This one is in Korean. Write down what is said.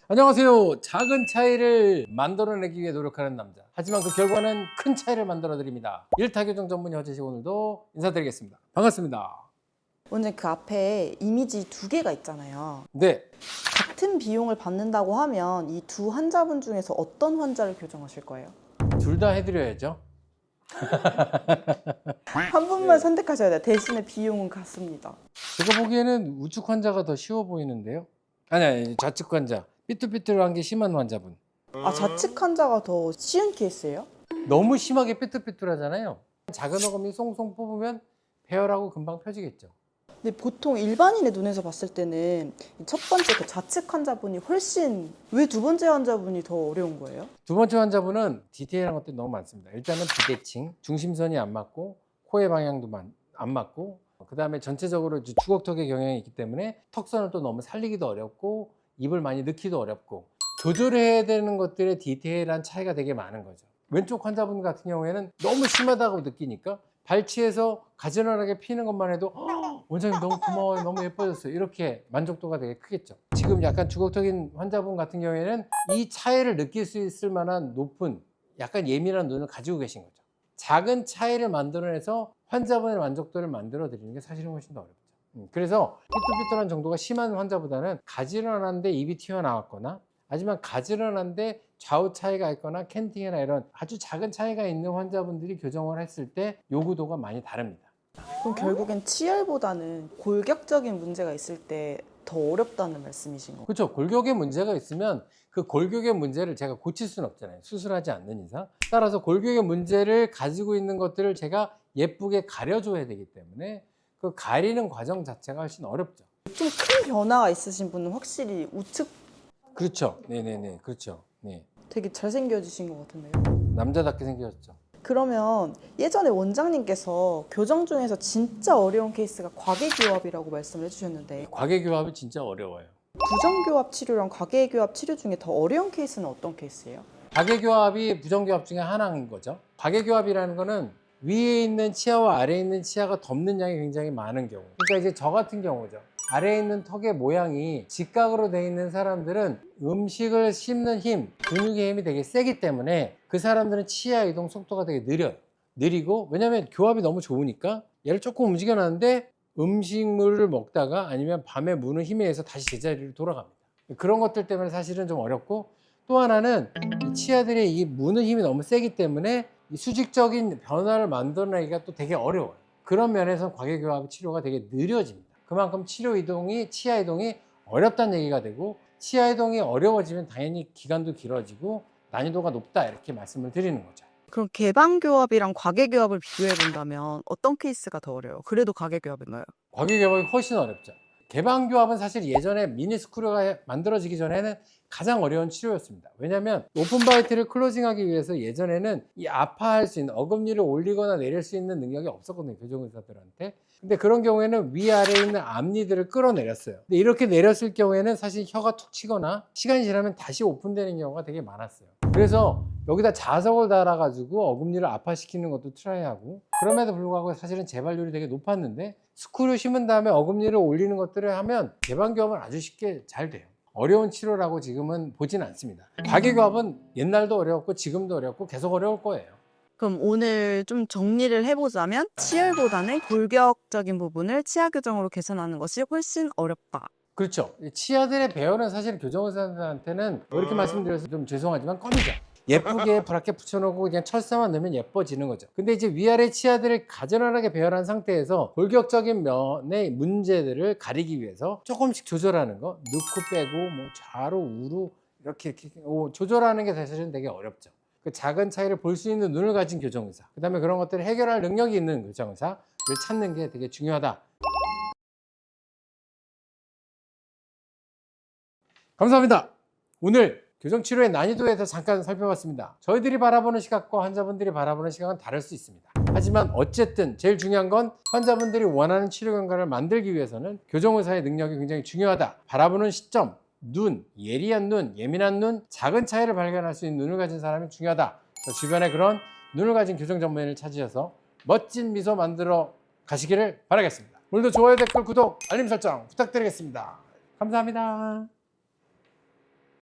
안녕하세요. 작은 차이를 만들어내기 위해 노력하는 남자. 하지만 그 결과는 큰 차이를 만들어 드립니다. 일타교정 전문의 허재식, 오늘도 인사드리겠습니다. 반갑습니다. 오늘 그 앞에 이미지 두 개가 있잖아요. 네, 같은 비용을 받는다고 하면 이 두 환자분 중에서 어떤 환자를 교정하실 거예요? 둘 다 해드려야죠. 한 분만 선택하셔야 돼요. 대신에 비용은 같습니다. 제가 보기에는 우측 환자가 더 쉬워 보이는데요. 아니, 좌측 환자. 삐뚤삐뚤한 게 심한 환자분. 아, 좌측 환자가 더 쉬운 케이스예요? 너무 심하게 삐뚤삐뚤하잖아요. 작은 어금니 송송 뽑으면 배열하고 금방 펴지겠죠. 근데 보통 일반인의 눈에서 봤을 때는 첫 번째 그 좌측 환자분이 훨씬, 왜 두 번째 환자분이 더 어려운 거예요? 두 번째 환자분은 디테일한 것들이 너무 많습니다. 일단은 비대칭, 중심선이 안 맞고 코의 방향도 안 맞고, 그 다음에 전체적으로 주걱턱의 경향이 있기 때문에 턱선을 또 너무 살리기도 어렵고 입을 많이 넣기도 어렵고, 조절해야 되는 것들의 디테일한 차이가 되게 많은 거죠. 왼쪽 환자분 같은 경우에는 너무 심하다고 느끼니까 발치해서 가지런하게 피는 것만 해도 원장님 너무 고마워요, 너무 예뻐졌어요, 이렇게 만족도가 되게 크겠죠. 지금 약간 주걱턱인 환자분 같은 경우에는 이 차이를 느낄 수 있을 만한 높은 약간 예민한 눈을 가지고 계신 거죠. 작은 차이를 만들어내서 환자분의 만족도를 만들어 드리는 게 사실은 훨씬 더 어렵죠. 그래서 삐뚤삐뚤한 정도가 심한 환자보다는 가지런한데 입이 튀어나왔거나, 하지만 가지런한데 좌우 차이가 있거나 캔팅이나 이런 아주 작은 차이가 있는 환자분들이 교정을 했을 때 요구도가 많이 다릅니다. 그럼 결국엔 치열보다는 골격적인 문제가 있을 때 더 어렵다는 말씀이신 거예요? 그렇죠. 골격에 문제가 있으면 그 골격의 문제를 제가 고칠 수는 없잖아요. 수술하지 않는 이상. 따라서 골격의 문제를 가지고 있는 것들을 제가 예쁘게 가려줘야 되기 때문에 그 가리는 과정 자체가 훨씬 어렵죠. 좀 큰 변화가 있으신 분은 확실히 우측 그렇죠. 네네네. 그렇죠. 네. 되게 잘생겨지신 것 같은데요? 남자답게 생겼죠. 그러면 예전에 원장님께서 교정 중에서 진짜 어려운 케이스가 과계교합이라고 말씀을 해주셨는데, 과계교합이 진짜 어려워요. 부정교합 치료랑 과계교합 치료 중에 더 어려운 케이스는 어떤 케이스예요? 과계교합이 부정교합 중에 하나인 거죠. 과계교합이라는 거는 위에 있는 치아와 아래에 있는 치아가 덮는 양이 굉장히 많은 경우. 그러니까 이제 저 같은 경우죠. 아래에 있는 턱의 모양이 직각으로 되어 있는 사람들은 음식을 씹는 힘, 근육의 힘이 되게 세기 때문에 그 사람들은 치아 이동 속도가 되게 느려요. 느리고, 왜냐면 교합이 너무 좋으니까 얘를 조금 움직여놨는데 음식물을 먹다가 아니면 밤에 무는 힘에 의해서 다시 제자리로 돌아갑니다. 그런 것들 때문에 사실은 좀 어렵고, 또 하나는 이 치아들의 이 무는 힘이 너무 세기 때문에 이 수직적인 변화를 만들어내기가 또 되게 어려워요. 그런 면에서 과계교합 치료가 되게 느려집니다. 그만큼 치료 이동이, 치아 이동이 어렵다는 얘기가 되고, 치아 이동이 어려워지면 당연히 기간도 길어지고 난이도가 높다, 이렇게 말씀을 드리는 거죠. 그럼 개방교합이랑 과계교합을 비교해 본다면 어떤 케이스가 더 어려워요? 그래도 과계교합인가요? 과계교합이 훨씬 어렵죠. 개방교합은 사실 예전에 미니스크류가 만들어지기 전에는 가장 어려운 치료였습니다. 왜냐하면 오픈바이트를 클로징하기 위해서 예전에는 이 아파할 수 있는, 어금니를 올리거나 내릴 수 있는 능력이 없었거든요, 교정의사들한테. 근데 그런 경우에는 위아래에 있는 앞니들을 끌어내렸어요. 근데 이렇게 내렸을 경우에는 사실 혀가 툭 치거나 시간이 지나면 다시 오픈되는 경우가 되게 많았어요. 그래서 여기다 자석을 달아가지고 어금니를 아파시키는 것도 트라이하고, 그럼에도 불구하고 사실은 재발률이 되게 높았는데 스크류 심은 다음에 어금니를 올리는 것들을 하면 개방교합은 아주 쉽게 잘 돼요. 어려운 치료라고 지금은 보진 않습니다. 과계교합은 옛날도 어려웠고 지금도 어렵고 계속 어려울 거예요. 그럼 오늘 좀 정리를 해보자면 치열보다는 골격적인 부분을 치아 교정으로 개선하는 것이 훨씬 어렵다. 그렇죠. 치아들의 배열은 사실 교정의사들한테는 뭐 이렇게 말씀드려서 좀 죄송하지만 껌이죠. 예쁘게 브라켓 붙여놓고 그냥 철사만 넣으면 예뻐지는 거죠. 근데 이제 위아래 치아들을 가지런하게 배열한 상태에서 골격적인 면의 문제들을 가리기 위해서 조금씩 조절하는 거, 넣고 빼고 뭐 좌로 우로 이렇게 조절하는 게 사실은 되게 어렵죠. 그 작은 차이를 볼 수 있는 눈을 가진 교정의사, 그 다음에 그런 것들을 해결할 능력이 있는 교정의사를 찾는 게 되게 중요하다. 감사합니다. 오늘 교정치료의 난이도에 대해서 잠깐 살펴봤습니다. 저희들이 바라보는 시각과 환자분들이 바라보는 시각은 다를 수 있습니다. 하지만 어쨌든 제일 중요한 건 환자분들이 원하는 치료 결과를 만들기 위해서는 교정의사의 능력이 굉장히 중요하다. 바라보는 시점, 눈, 예리한 눈, 예민한 눈, 작은 차이를 발견할 수 있는 눈을 가진 사람이 중요하다. 주변에 그런 눈을 가진 교정 전문의를 찾으셔서 멋진 미소 만들어 가시기를 바라겠습니다. 오늘도 좋아요, 댓글, 구독, 알림 설정 부탁드리겠습니다. 감사합니다.